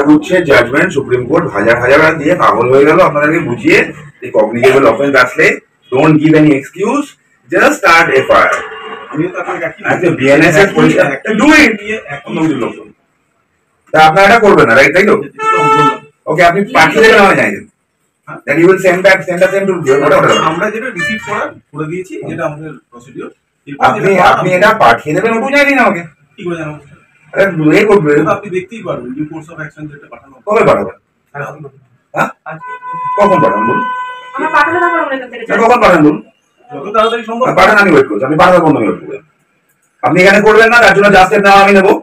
বুঝছে judgement supreme court হাজার হাজার দিয়ে পাগল হয়ে গেল আপনাদেরকে বুঝিয়ে যে কগনিটেবল অফেন্স আসলে don't give any excuse just start FIR. আচ্ছা বিএনএস এর পরিষ্কার ডু ইট তা আপনারা এটা করবেন না রাইট তাই তো ওকে আপনি পাঠিয়ে দেবেন আমায় জানিয়ে দেন that you will send them to আমরা যেটা রিসিভ করে দিয়েছি যেটা আমাদের প্রসিডিউর আপনি এটা পাঠিয়ে দেবেন ওটু জানি না আমাকে কি করে জানাবো আরে দুয়ে করবে আপনি দেখতেই পারবেন ডিউ কোর্স অফ অ্যাকশন যেটা পাঠানো কবে পাঠাবেন হ্যাঁ কখন পাঠাবেন বলুন আমরা পাঠালে না আমরা এখান থেকে কখন পাঠাবেন বলুন যত তাড়াতাড়ি সম্ভব পাঠান আমি ওয়েট করছি আপনি পাঠাবেন বন্ধ করবেন আপনি এখানে করবেন না তার জন্য জাস্টের নাম আমি নেবো।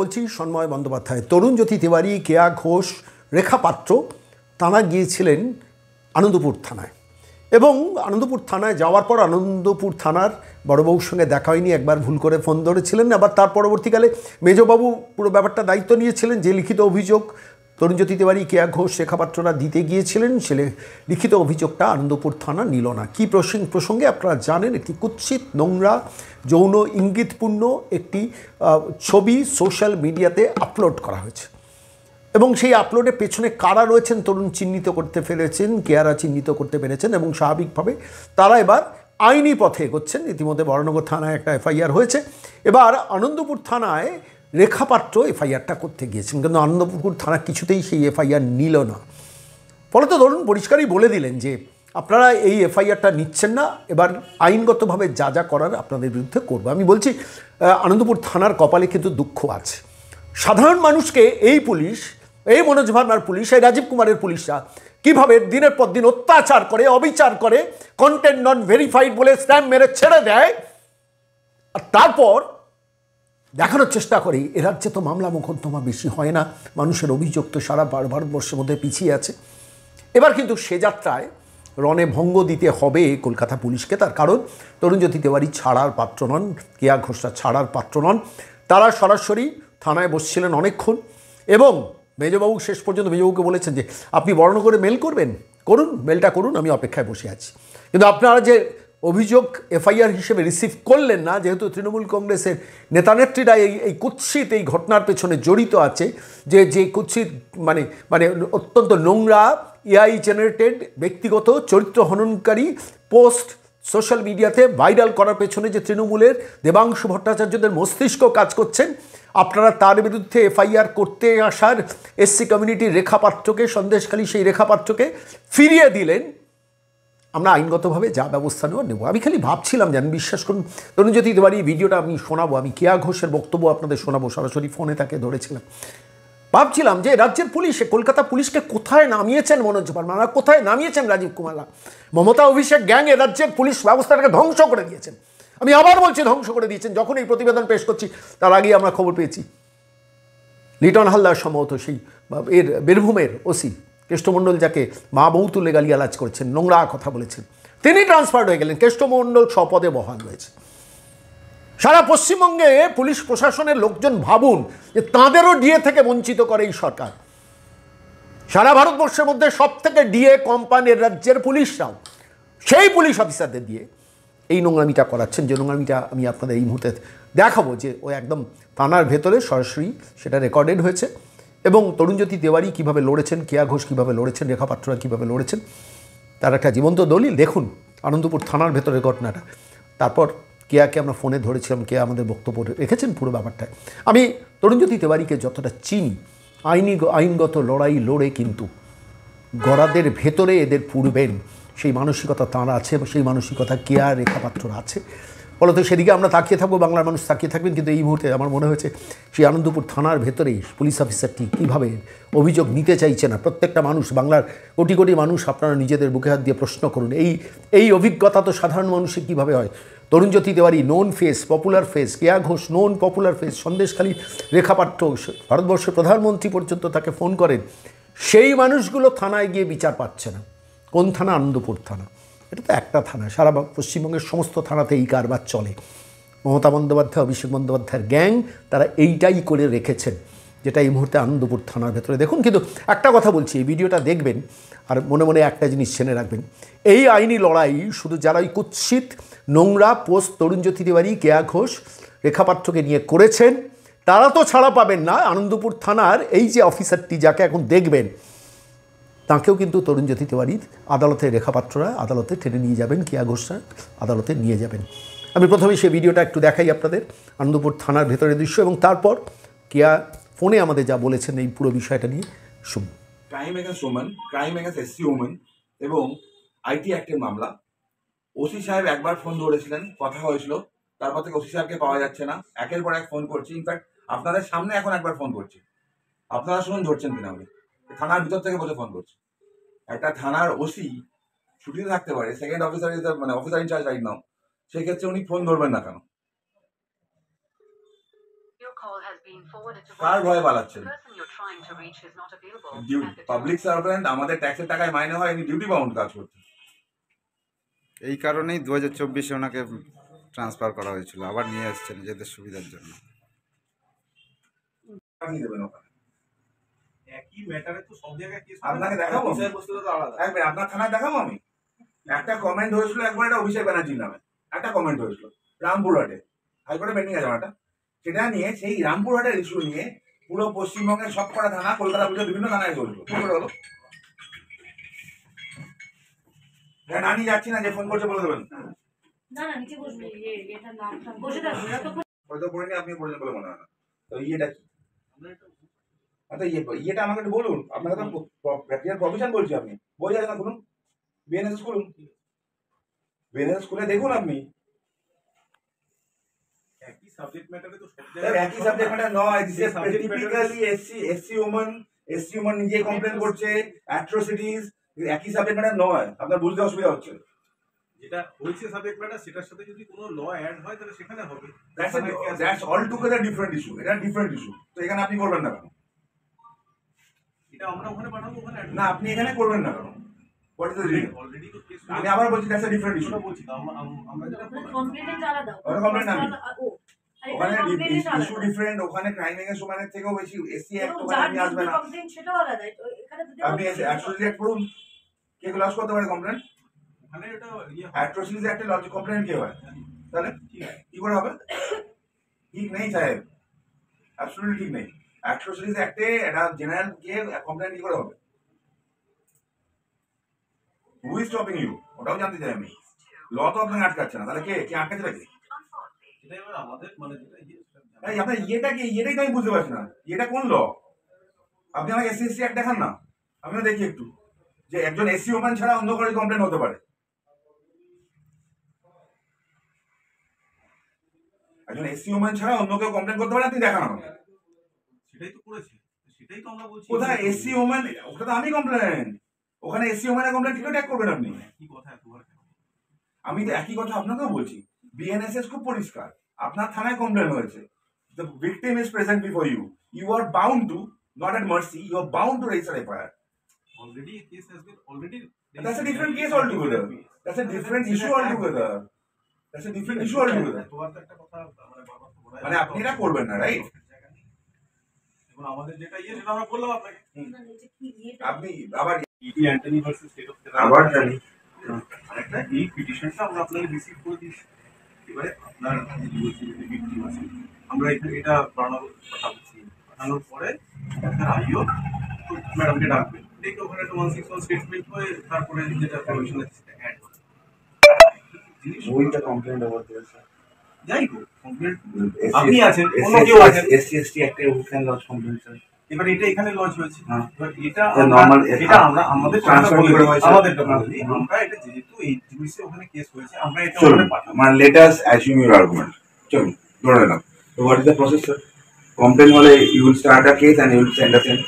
বলছি সন্ময় বন্দ্যোপাধ্যায়, তরুণজ্যোতি তিওয়ারি, কেয়া ঘোষ, রেখা পাত্র তারা গিয়েছিলেন আনন্দপুর থানায় এবং আনন্দপুর থানায় যাওয়ার পর আনন্দপুর থানার বড়বাবুর সঙ্গে দেখা হয়নি, একবার ভুল করে ফোন ধরেছিলেন, আবার তার পরবর্তীকালে মেজবাবু পুরো ব্যাপারটা দায়িত্ব নিয়েছিলেন। যে লিখিত অভিযোগ তরুণজ্যোতি তিওয়ারি, কেয়া ঘোষ, রেখা পাত্ররা দিতে গিয়েছিলেন সে লিখিত অভিযোগটা আনন্দপুর থানা নিল না। কী প্রসঙ্গে আপনারা জানেন, একটি কুৎসিত নোংরা যৌন ইঙ্গিতপূর্ণ একটি ছবি সোশ্যাল মিডিয়াতে আপলোড করা হয়েছে এবং সেই আপলোডের পেছনে কারা রয়েছেন তরুণ চিহ্নিত করতে পেরেছেন, কেয়ারা চিহ্নিত করতে পেরেছেন এবং স্বাভাবিকভাবে তারা এবার আইনি পথে এগোচ্ছেন। ইতিমধ্যে বরানগর থানায় একটা এফআইআর হয়েছে, এবার আনন্দপুর থানায় রেখাপাত্র এফআইআরটা করতে গিয়েছেন, কিন্তু আনন্দপুর থানা কিছুতেই সেই এফআইআর নিল না। ফলত ধরুন পরিষ্কারই বলে দিলেন যে আপনারা এই এফআইআরটা নিচ্ছেন না, এবার আইনগতভাবে যা যা করার আপনাদের বিরুদ্ধে করবো। আমি বলছি আনন্দপুর থানার কপালে কিন্তু দুঃখ আছে। সাধারণ মানুষকে এই পুলিশ, এই মনোজ ভার্মার পুলিশ, এই রাজীব কুমারের পুলিশরা কীভাবে দিনের পর দিন অত্যাচার করে, অবিচার করে, কন্টেন্ট নট ভেরিফাইড বলে স্ট্যাম্প মেরে ছেড়ে দেয়, আর তারপর দেখানোর চেষ্টা করি এ রাজ্যে তো মামলা মোকদ্দমা বেশি হয় না, মানুষের অভিযোগ তো সারা ভারতবর্ষের মধ্যে পিছিয়ে আছে। এবার কিন্তু সে যাত্রায় রণে ভঙ্গ দিতে হবে কলকাতা পুলিশকে, তার কারণ তরুণজ্যোতি তিওয়ারি ছাড়ার পাত্র নন, কেয়া ঘোষরা ছাড়ার পাত্র নন। তারা সরাসরি থানায় বসছিলেন অনেকক্ষণ এবং মেজবাবু শেষ পর্যন্ত মেজবাবুকে বলেছেন যে আপনি বরানগরে মেল করবেন, করুন, মেলটা করুন, আমি অপেক্ষায় বসে আছি। কিন্তু আপনারা যে অভিযোগ এফআইআর হিসেবে রিসিভ করলেন না, যেহেতু তৃণমূল কংগ্রেসের নেতানেত্রীরা এই কুৎসিত এই ঘটনার পেছনে জড়িত আছে, যে কুৎসিত মানে অত্যন্ত নোংরা এআই জেনারেটেড ব্যক্তিগত চরিত্র হননকারী পোস্ট সোশ্যাল মিডিয়াতে ভাইরাল করার পেছনে যে তৃণমূলের দেবাংশু ভট্টাচার্যদের মস্তিষ্ক কাজ করছেন, আপনারা তার বিরুদ্ধে এফআইআর করতে আসার এসসি কমিউনিটির রেখাপাত্রকে, সন্দেশখালী সেই রেখাপাত্রকে ফিরিয়ে দিলেন। আমরা আইনগতভাবে যা ব্যবস্থা নেওয়ার নেব। আমি খালি ভাবছিলাম, জানেন, বিশ্বাস করুন, তরুণজ্যোতি তিওয়ারি ভিডিওটা আমি শোনাবো, আমি কেয়া ঘোষের বক্তব্য আপনাদের শোনাবো, সরাসরি ফোনে তাকে ধরেছিলাম। ভাবছিলাম যে রাজ্যের পুলিশে, কলকাতা পুলিশকে কোথায় নামিয়েছেন মনোজ ভার্মা, কোথায় নামিয়েছেন রাজীব কুমাররা। মমতা অভিষেক গ্যাং এ রাজ্যের পুলিশ ব্যবস্থাটাকে ধ্বংস করে দিয়েছেন। আমি আবার বলছি, ধ্বংস করে দিয়েছেন। যখন এই প্রতিবেদন পেশ করছি তার আগেই আমরা খবর পেয়েছি লিটন হালদার সম্ভবত সেই এর বীরভূমের ওসি কেষ্টমণ্ডল, যাকে মা বউ তুলে গালিগালাজ করেছেন, নোংরা কথা বলেছেন, তিনি ট্রান্সফার্ড হয়ে গেলেন। কেষ্টমণ্ডল স্বপদে বহাল রয়েছে। সারা পশ্চিমবঙ্গে পুলিশ প্রশাসনের লোকজন ভাবুন যে তাঁদেরও ডিএ থেকে বঞ্চিত করে এই সরকার। সারা ভারতবর্ষের মধ্যে সব থেকে ডিএ কোম্পানির রাজ্যের পুলিশরাও সেই পুলিশ অফিসারদের দিয়ে এই নোংরামিটা করাচ্ছেন, যে নোংরামিটা আমি আপনাদের এই মুহূর্তে দেখাবো, যে ও একদম থানার ভেতরে সরাসরি সেটা রেকর্ডেড হয়েছে এবং তরুণজ্যোতি তিওয়ারি কীভাবে লড়েছেন, কেয়া ঘোষ কীভাবে লড়েছেন, রেখা পাত্ররা কীভাবে লড়েছেন, তার একটা জীবন্ত দলিল। দেখুন আনন্দপুর থানার ভেতরের ঘটনাটা। তারপর কেয়াকে আমরা ফোনে ধরেছিলাম, কেয়া আমাদের বক্তব্য রেখেছেন পুরো ব্যাপারটায়। আমি তরুণজ্যোতি তিওয়ারিকে যতটা চিনি, আইনগত লড়াই লড়ে কিন্তু গড়াদের ভেতরে এদের পূর্বেন সেই মানসিকতা তাঁর আছে, সেই মানসিকতা কেয়া রেখা পাত্রর আছে। ফলত সেদিকে আমরা তাকিয়ে থাকবো, বাংলার মানুষ তাকিয়ে থাকবেন। কিন্তু এই মুহূর্তে আমার মনে হয়েছে সেই আনন্দপুর থানার ভেতরেই পুলিশ অফিসারটি কীভাবে অভিযোগ নিতে চাইছে না। প্রত্যেকটা মানুষ, বাংলার কোটি কোটি মানুষ, আপনারা নিজেদের বুকে হাত দিয়ে প্রশ্ন করুন, এই অভিজ্ঞতা তো সাধারণ মানুষের কীভাবে হয়। Tarunjyoti Tiwari known face, popular face, Keya Ghosh known popular face, Sandeshkhali Rekha Patra, ভারতবর্ষের প্রধানমন্ত্রী পর্যন্ত তাকে ফোন করেন। সেই মানুষগুলো থানায় গিয়ে বিচার পাচ্ছে না। কোন থানা? আনন্দপুর থানা। এটা তো একটা থানা, সারা পশ্চিমবঙ্গের সমস্ত থানাতে এই কারবার চলে। মমতা বন্দ্যোপাধ্যায়, অভিষেক বন্দ্যোপাধ্যায়ের গ্যাং তারা এইটাই করে রেখেছেন, যেটা এই মুহূর্তে আনন্দপুর থানার ভেতরে দেখুন। কিন্তু একটা কথা বলছি, এই ভিডিওটা দেখবেন আর মনে মনে একটা জিনিস জেনে রাখবেন, এই আইনি লড়াই শুধু যারা ওই কুৎসিত নোংরা পোস্ট তরুণজ্যোতি তিওয়ারি, কেয়া ঘোষ, রেখাপাত্রকে নিয়ে করেছেন, তারা তো ছাড়া পাবেন না। আনন্দপুর থানার এই যে অফিসারটি যাকে এখন দেখবেন, তাকেও কিন্তু তরুণজ্যোতি তিওয়ারির আদালতে রেখাপাত্ররা আদালতে টেনে নিয়ে যাবেন, কেয়া ঘোষরা আদালতে নিয়ে যাবেন। আমি প্রথমে সেই ভিডিওটা একটু দেখাই আপনাদের, আনন্দপুর থানার ভেতরের দৃশ্য, এবং তারপর কেয়া ফোনে আমাদের যা বলেছেন এই পুরো বিষয়টা নিয়ে শুনুন। Crime against women, crime against SC women এবং আইটি অ্যাক্টের মামলা। ওসি সাহেব একবার ফোন ধরেছিলেন, কথা হয়েছিল, তারপর থেকে ওসি সাহেবকে পাওয়া যাচ্ছে না। একের পর এক ফোন করছি, ইনফ্যাক্ট আপনাদের সামনে এখন একবার ফোন করছি, আপনারা শুনুন ধরছেন কিনা। আমি থানার ভিতর থেকে বসে ফোন করছি। একটা থানার ওসি ছুটিতে থাকতে পারে, সেকেন্ড অফিসার ইজ মানে অফিসার ইনচার্জ রাইট নাও, সেক্ষেত্রে উনি ফোন ধরবেন না কেন? কার ভয়ে পালাচ্ছেন? পাবলিক সার্ভেন্ট, আমাদের ট্যাক্সের টাকায় মাইনে হয়, ইনি ডিউটি বাউন্ড কাজ করছেন। এই কারণেই 2024-এ ওনাকে ট্রান্সফার করা হয়েছিল, আবার নিয়ে আসছেন নিজেদের সুবিধার জন্য। একই ম্যাটারে তো সব জায়গায় কেস আপনাকে দেখাবো, বিষয়বস্তুটা তো আলাদা। একবার আপনার থানায় দেখাবো আমি। একটা কমেন্ট হয়েছিল একবার, এটা অভিষেক ব্যানার্জির নামে একটা কমেন্ট হয়েছিল রামপুরহাটে, হাইকোর্টে পেন্ডিং আছে একটা, সেটা নিয়ে সেই রামপুরহাটের ইস্যু নিয়ে পুরো পশ্চিমবঙ্গের সব কটা থানা, কলকাতা পুলিশের বিভিন্ন থানায় চলছিল। কি করে হলো? আমি যাচ্ছি না, যে ফোন করছে বলে দেবেন। না না, নিচে বসবে, এটা নাম বসে থাকবে, এটা তো হয়তো পড়িনি, আপনি পড়েছেন বলে মনে হয় না। তো ইয়েটা কি? আচ্ছা ইয়েটা আমাকে একটু বলুন, আপনাকে তো প্রফেশন বলছি, আপনি বই আছে না, খুলুন বিএনএস খুলুন, বিএনএস খুলে দেখুন আপনি। একই সাবজেক্ট ম্যাটারে তো সব একই সাবজেক্ট ম্যাটার নয়, this is specifically SC women নিজে কমপ্লেন করছে, অ্যাট্রোসিটিস, একই সাবজেক্ট ম্যাটার নয়। আপনার বুঝতে অসুবিধা হচ্ছে। যেটা হয়েছে সাবজেক্ট ম্যাটার, সেটার সাথে যদি কোনো ল অ্যাড হয় তাহলে সেখানে হবে। That's all together different issue, এটা ডিফারেন্ট ইস্যু। তো এখানে আপনি করবেন না কেন? এটা আমরা ওখানে পাঠাবো, ওখানে না আপনি এখানে করবেন না কেন? What is the reason? Already তো কেস আমি আবার বলছি দ্যাটস আ ডিফারেন্ট ইস্যু। বলছি তো আমরা যেটা কমপ্লেন্ট আলাদা, ওটা কমপ্লেন্ট না, ওখানে ইস্যু ওখানে ডিফারেন্ট, ওখানে ক্রাইম এগেন্সট ওমেনের থেকেও বেশি এসসি অ্যাক্ট ওখানে আপনি আসবে না। কমপ্লেন্ট সেটাও আলাদা, এখানে তো আপনি অ্যাট্রোসিটি অ্যাক্ট করুন, কে ক্লাস করতে পারে কমপ্লেন? ওখানে এটা ইয়ে অ্যাট্রোসিটি অ্যাক্টে লজিক কমপ্লেন কে হয়? তাহলে কি করে হবে? ঠিক নেই সাহেব, অ্যাবসলিউটলি ঠিক নেই। অ্যাট্রোসিটিস অ্যাক্টে এটা জেনারেল কে কমপ্লেন কি করে হবে? Who is stopping you? ওটাও জানতে চাই আমি। ল তো আপনাকে আটকাচ্ছে না, তাহলে কে কে আটকাচ্ছে নাকি? এটা এবার আমাদের মানে যেটা এই আপনার ইয়েটা কি? ইয়েটাই তো আমি বুঝতে পারছি না, এটা কোন ল? আপনি আমাকে এসসি অ্যাক্ট দেখান না, আমিও দেখি একটু, যে একজন এসসি ওমেন ছাড়া অন্য কারো কমপ্লেন হতে পারে। একজন এসসি ওমেন ছাড়া অন্য কেউ কমপ্লেন করতে পারে, আপনি দেখান আমাকে। সেটাই তো করেছে, সেটাই তো আমরা বলছি। কোথায় এসসি ওমেন? ওটা তো আমি কমপ্লেন, ওখানে এসসি ওমেনের কমপ্লেন কি করে ট্যাগ করবেন আপনি? কি কথা এতবার? আমি তো একই কথা আপনাকেও বলছি। বিএনএসএস খুব পরিষ্কার, আপনার থানায় কমপ্লেন হয়েছে, the victim is present before you, you are bound to, not at mercy, you are bound to register FIR. Already a case has been already. That's a different case altogether. That's a different issue altogether. That's a different issue altogether. মানে আপনি এটা করবেন না, right? এখন আমাদের যেটা ইয়ে সেটা আমরা বললাম আপনাকে। আপনি আবার ED Antony versus state of আবার জানি আরেকটা এই পিটিশনটা আমরা আপনাকে রিসিভ করে দিয়েছি। এবারে আপনার ভিকটিম আছে, আমরা এটা বানানোর কথা বলছি। বানানোর পরে আপনার আইও ম্যাডামকে ডাকবেন, ডেকে ওখানে একটা 161 স্টেটমেন্ট হয়ে তারপরে যেটা প্রভিশন আছে সেটা অ্যাড হবে। ওইটা কমপ্লেন্ট ওভার দিয়েছে। যাই হোক, কমপ্লেন্ট আপনি আছেন, অন্য কেউ আছেন, এসসি এসটি অ্যাক্টে উই ক্যান লজ কমপ্লেন্ট। এবার এটা এখানে লঞ্চ হয়েছে। এবার এটা নরমাল, এটা আমরা আমাদের ট্রান্সফার করে হয়েছে, আমাদেরটা বলি আমরা এটা যেহেতু এই জিনিসে ওখানে কেস হয়েছে আমরা এটা ওখানে পাঠাবো। মানে let us assume your argument, চলুন ধরে নিলাম। তো what is the process sir? Complain হলে you will start a case and you will send us in.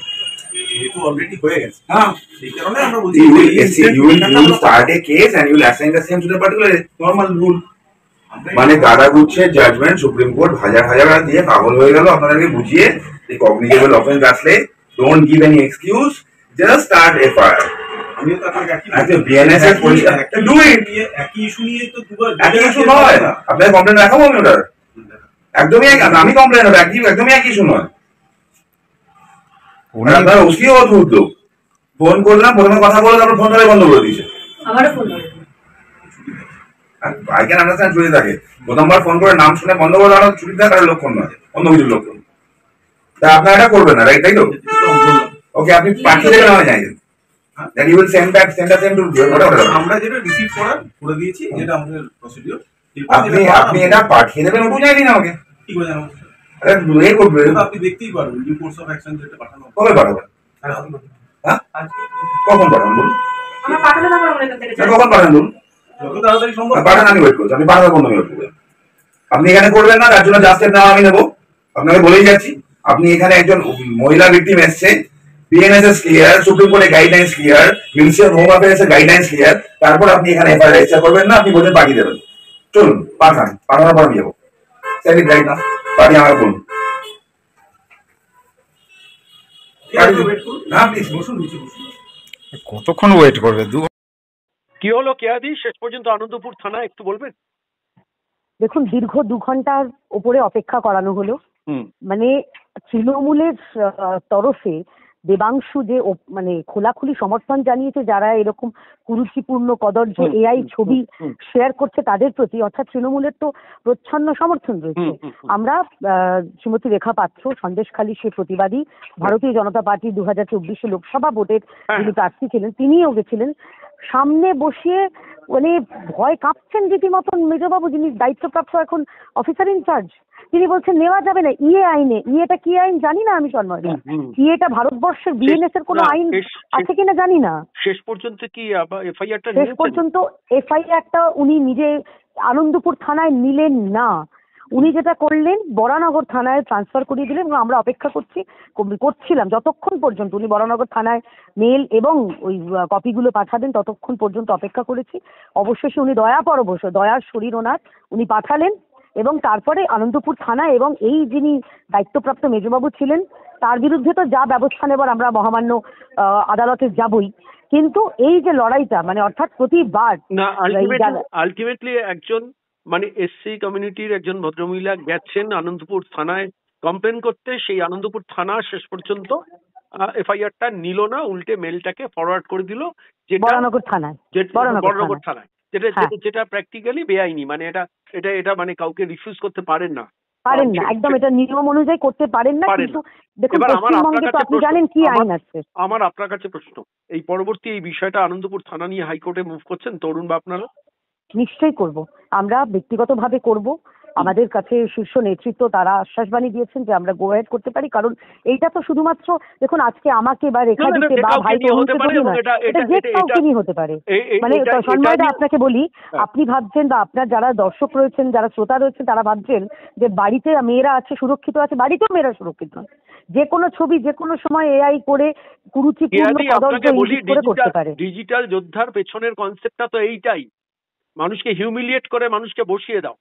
যেহেতু অলরেডি হয়ে গেছে, হ্যাঁ, সেই কারণে আমরা বলছি you will start a case and you will assign the same to the particular normal rule. মানে গাদা গুচ্ছে জাজমেন্ট সুপ্রিম কোর্ট হাজার হাজার দিয়ে পাগল হয়ে গেল আপনাদেরকে বুঝিয়ে। এই কগনিটেবল অফেন্স আসলে don't give any excuse, just start FIR. আমিও তো আপনাকে আচ্ছা বিএনএস এর পরিষ্কার ডু ইট। একই ইস্যু নিয়ে তো দুবার একই ইস্যু নয়, আপনাদের কমপ্লেন দেখাবো আমি ওটার, একদমই আমি কমপ্লেন হবে একদমই একই ইস্যু নয়। আপনার ওসিও অদ্ভুত লোক, ফোন করলাম প্রথমে কথা বলে তারপর ফোন ধরে বন্ধ করে দিয়েছে। আমারও ফোন করে আই ক্যান আন্ডারস্ট্যান্ড ছুটি থাকে, প্রথমবার ফোন করে নাম শুনে বন্ধ করে দেওয়া ছুটি থাকার লক্ষণ নয়, অন্য কিছুর লক্ষণ। তা আপনারা এটা করবেন না, রাইট? তাই তো? ওকে, আপনি পাঠিয়ে দেবেন আমায় জানিয়ে দেন। Then you will send them to whatever. আমরা যেটা রিসিভ করে দিয়েছি, যেটা আমাদের প্রসিডিউর। আপনি এটা পাঠিয়ে দেবেন, ওটু জানি না আমাকে। কি করে জানাবো? আরে এ করবে, আপনি দেখতেই পারবেন ডিউ কোর্স অফ অ্যাকশন যেটা পাঠানো। কবে পাঠাবেন? হ্যাঁ, কখন পাঠাবেন বলুন? আমরা পাঠালে তারপর আমরা এখান থেকে কখন পাঠাবেন বলুন? যত তাড়াতাড়ি সম্ভব পাঠান, আমি ওয়েট করছি। আপনি পাঠানোর বন্ধ করবেন। আপনি এখানে করবেন না, তার জন্য জাস্টের নাম আমি নেবো। আপনাকে বলেই যাচ্ছি, আপনি এখানে একজন মহিলা ভিকটিম এসছে, বিএনএসএস ক্লিয়ার, সুপ্রিম কোর্টের guidelines clear, ministry of home affairs এর গাইডলাইন্স ক্লিয়ার, তারপর আপনি এখানে এফআইআর রেজিস্টার করবেন না, আপনি বলছেন পাঠিয়ে দেবেন। চলুন পাঠান, পাঠানোর পর আমি যাবো। স্যার রাইট না, পাঠিয়ে আমাকে বলুন। না প্লিজ বসুন, নিচে বসুন। কতক্ষণ ওয়েট করবে? কি হলো কেয়াদি শেষ পর্যন্ত আনন্দপুর থানা একটু বলবেন? দেখুন, দীর্ঘ 2 ঘন্টার উপরে অপেক্ষা করানো হলো। মানে তৃণমূলের তরফে দেবাংশু যে মানে খোলাখুলি সমর্থন জানিয়েছে যারা এরকম কুরুচিপূর্ণ কদর্য এআই ছবি শেয়ার করছে তাদের প্রতি, অর্থাৎ তৃণমূলের তো প্রচ্ছন্ন সমর্থন রয়েছে। আমরা শ্রীমতী রেখা পাত্র, সন্দেশখালী সে প্রতিবাদী, ভারতীয় জনতা পার্টি 2024 লোকসভা ভোটের যিনি প্রার্থী ছিলেন, তিনিও গেছিলেন। সামনে বসিয়ে মানে ভয় কাঁপছেন রীতিমতন মেজবাবু, যিনি দায়িত্বপ্রাপ্ত এখন অফিসার ইনচার্জ। তিনি বলছেন নেওয়া যাবে না ইয়ে আইনে। ইয়েটা কি আইন জানি না আমি, সন্ময়। ইয়েটা ভারতবর্ষের বিএনএস এর কোনো আইন আছে কিনা জানি না। শেষ পর্যন্ত কি এফআইআরটা শেষ পর্যন্ত এফআইআরটা উনি নিজে আনন্দপুর থানায় নিলেন না। উনি যেটা করলেন বরানগর থানায় ট্রান্সফার করিয়ে দিলেন এবং আমরা অপেক্ষা করছিলাম যতক্ষণ পর্যন্ত উনি বরানগর থানায় মেল এবং ওই কপিগুলো পাঠাবেন, ততক্ষণ পর্যন্ত অপেক্ষা করেছি। অবশেষে উনি দয়ার শরীর ওনার, উনি পাঠালেন এবং তারপরে আনন্দপুর থানা এবং এই যিনি দায়িত্বপ্রাপ্ত মেজবাবু ছিলেন তার বিরুদ্ধে তো যা ব্যবস্থা নেবার আমরা মহামান্য আদালতে যাবই। কিন্তু এই যে লড়াইটা, মানে অর্থাৎ প্রতিবার না, আলটিমেটলি একজন মানে এসসি কমিউনিটির একজন ভদ্রমহিলা গেছেন আনন্দপুর থানায় কমপ্লেন করতে, সেই আনন্দপুর থানা শেষ পর্যন্ত এফআইআরটা নিল না, উল্টে মেলটাকে ফরওয়ার্ড করে দিল বরানগর থানায়, যেটা প্র্যাকটিক্যালি বেআইনি। মানে এটা মানে কাউকে রিফিউজ করতে পারেন না, একদম এটা নিয়ম অনুযায়ী করতে পারেন না। কিন্তু দেখুন, পশ্চিমবঙ্গে তো আপনি জানেন কি আইন আছে। আমার আপনার কাছে প্রশ্ন, এই পরবর্তী এই বিষয়টা আনন্দপুর থানা নিয়ে হাইকোর্টে মুভ করছেন তরুণ বা আপনারা? নিশ্চয়ই করব, আমরা ব্যক্তিগতভাবে করব। আমাদের কাছে শীর্ষ নেতৃত্ব তারা আশ্বাসবাণী দিয়েছেন যে আমরা গো হেড করতে পারি। কারণ এইটা তো শুধুমাত্র দেখুন আজকে আমাকে বা রেখা দিতে বা ভাই এটা যে কাউকে নিয়ে হতে পারে। মানে সন্ময়দা আপনাকে বলি, আপনি ভাবছেন বা আপনার যারা দর্শক রয়েছেন, যারা শ্রোতা রয়েছেন, তারা ভাবছেন যে বাড়িতে মেয়েরা আছে সুরক্ষিত আছে, বাড়িতেও মেয়েরা সুরক্ষিত নয়। যে কোনো ছবি যে কোনো সময় এআই করে কুরুচিপূর্ণ কদর্য করে করতে পারে। ডিজিটাল যোদ্ধার পেছনের কনসেপ্টটা তো এইটাই, মানুষকে হিউমিলিয়েট করে মানুষকে বসিয়ে দাও।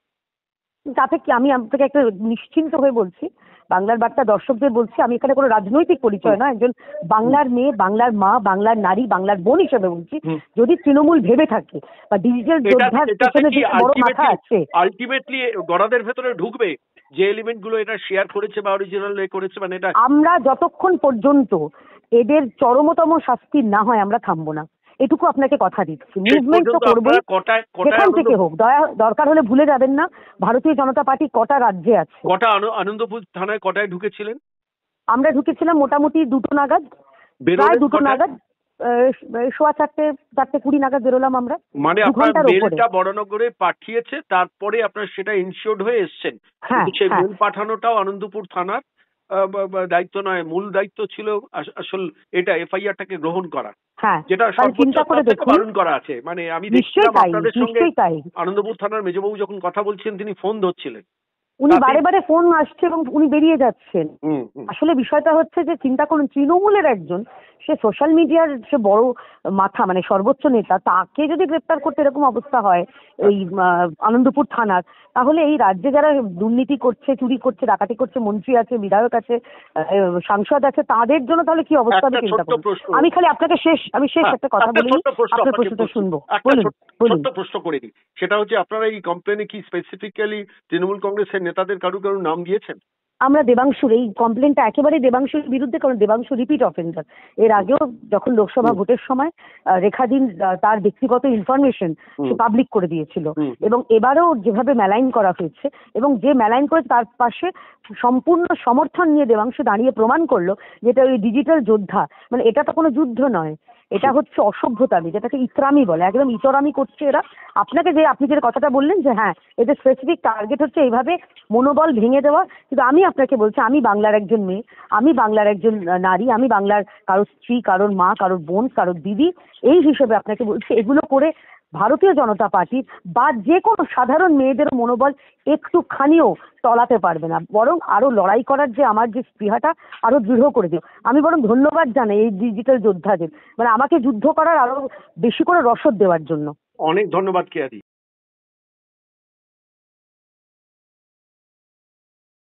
তাতে কি আমি আপনাকে একটা নিশ্চিন্ত হয়ে বলছি, বাংলার বার্তা দর্শকদের বলছি, আমি এখানে কোনো রাজনৈতিক পরিচয় না, একজন বাংলার মেয়ে, বাংলার মা, বাংলার নারী, বাংলার বোন হিসেবে বলছি। যদি তৃণমূল ভেবে থাকে বা ডিজিটাল যোদ্ধার পেছনে যে বড় মাথা আছে, আলটিমেটলি গড়াদের ভেতরে ঢুকবে যে এলিমেন্ট গুলো এটা শেয়ার করেছে বা অরিজিনাল করেছে। মানে এটা আমরা যতক্ষণ পর্যন্ত এদের চরমতম শাস্তি না হয় আমরা থামবো না, এটুকু আপনাকে কথা দিচ্ছি। মুভমেন্ট তো করবোই, যেখান থেকে হোক। দরকার হলে ভুলে যাবেন না ভারতীয় জনতা পার্টি কটা রাজ্যে আছে। আনন্দপুর থানায় কটায় ঢুকেছিলেন? আমরা ঢুকেছিলাম মোটামুটি 2টো নাগাদ, প্রায় 2টো নাগাদ, 4:20 নাগাদ বেরোলাম আমরা। মানে আপনার মেলটা বড়নগরে পাঠিয়েছে, তারপরে আপনার সেটা ইনশিওর্ড হয়ে এসছেন। সেই মেল পাঠানোটাও আনন্দপুর থানার দায়িত্ব নয়, মূল দায়িত্ব ছিল আসল এটা এফআইআরটাকে গ্রহণ করা, যেটা চিন্তা করে বারণ করা আছে। মানে আমি দেখছিলাম আপনাদের সঙ্গে আনন্দপুর থানার মেজবাবু যখন কথা বলছেন তিনি ফোন ধরছিলেন, উনি বারে বারে ফোন আসছে এবং উনি বেরিয়ে যাচ্ছেন। আসলে বিষয়টা হচ্ছে যে চিন্তা করুন, তৃণমূলের একজন, সে সোশ্যাল মিডিয়ার সে বড় মাথা, মানে সর্বোচ্চ নেতা, তাকে যদি গ্রেপ্তার করতে এরকম অবস্থা হয় এই আনন্দপুর থানার, তাহলে এই রাজ্যে যারা দুর্নীতি করছে, চুরি করছে, ডাকাতি করছে, মন্ত্রী আছে, বিধায়ক আছে, সাংসদ আছে, তাদের জন্য তাহলে কি অবস্থা হবে চিন্তা করুন। আমি খালি আপনাকে শেষ একটা কথা বলি, আপনার প্রশ্নটা শুনবো। ছোট্ট প্রশ্ন করে দিই, সেটা হচ্ছে আপনারা এই কমপ্লেনে কি স্পেসিফিক্যালি তৃণমূল কংগ্রেসের নেতাদের কারু নাম দিয়েছেন? আমরা দেবাংশুর এই কমপ্লেনটা একেবারে দেবাংশুর বিরুদ্ধে, কারণ দেবাংশু রিপিট অফেন্ডার। এর আগেও যখন লোকসভা ভোটের সময় রেখাদিন তার ব্যক্তিগত ইনফরমেশন সে পাবলিক করে দিয়েছিল, এবং এবারেও যেভাবে মেলাইন করা হয়েছে এবং যে মেলাইন করে তার পাশে সম্পূর্ণ সমর্থন নিয়ে দেবাংশু দাঁড়িয়ে প্রমাণ করলো যেটা ওই ডিজিটাল যোদ্ধা, মানে এটা তো কোনো যুদ্ধ নয়, এটা হচ্ছে অসভ্যতামি, যেটাকে ইতরামি বলে, একদম ইতরামি করছে এরা। আপনি যে কথাটা বললেন যে হ্যাঁ এদের স্পেসিফিক টার্গেট হচ্ছে এইভাবে মনোবল ভেঙে দেওয়া, কিন্তু আমি আপনাকে বলছি আমি বাংলার একজন মেয়ে, আমি বাংলার একজন নারী, আমি বাংলার কারোর স্ত্রী, কারোর মা, কারোর বোন, কারোর দিদি, এই হিসেবে আপনাকে বলছি এগুলো করে ভারতীয় জনতা পার্টির বা যে কোনো সাধারণ মেয়েদের মনোবল একটুখানিও টলাতে পারবে না, বরং আরো লড়াই করার যে আমার যে স্পৃহাটা আরো দৃঢ় করে দিও। আমি বরং ধন্যবাদ জানাই এই ডিজিটাল যোদ্ধাদের, মানে আমাকে যুদ্ধ করার আরো বেশি করে রসদ দেওয়ার জন্য। অনেক ধন্যবাদ কেয়াদি।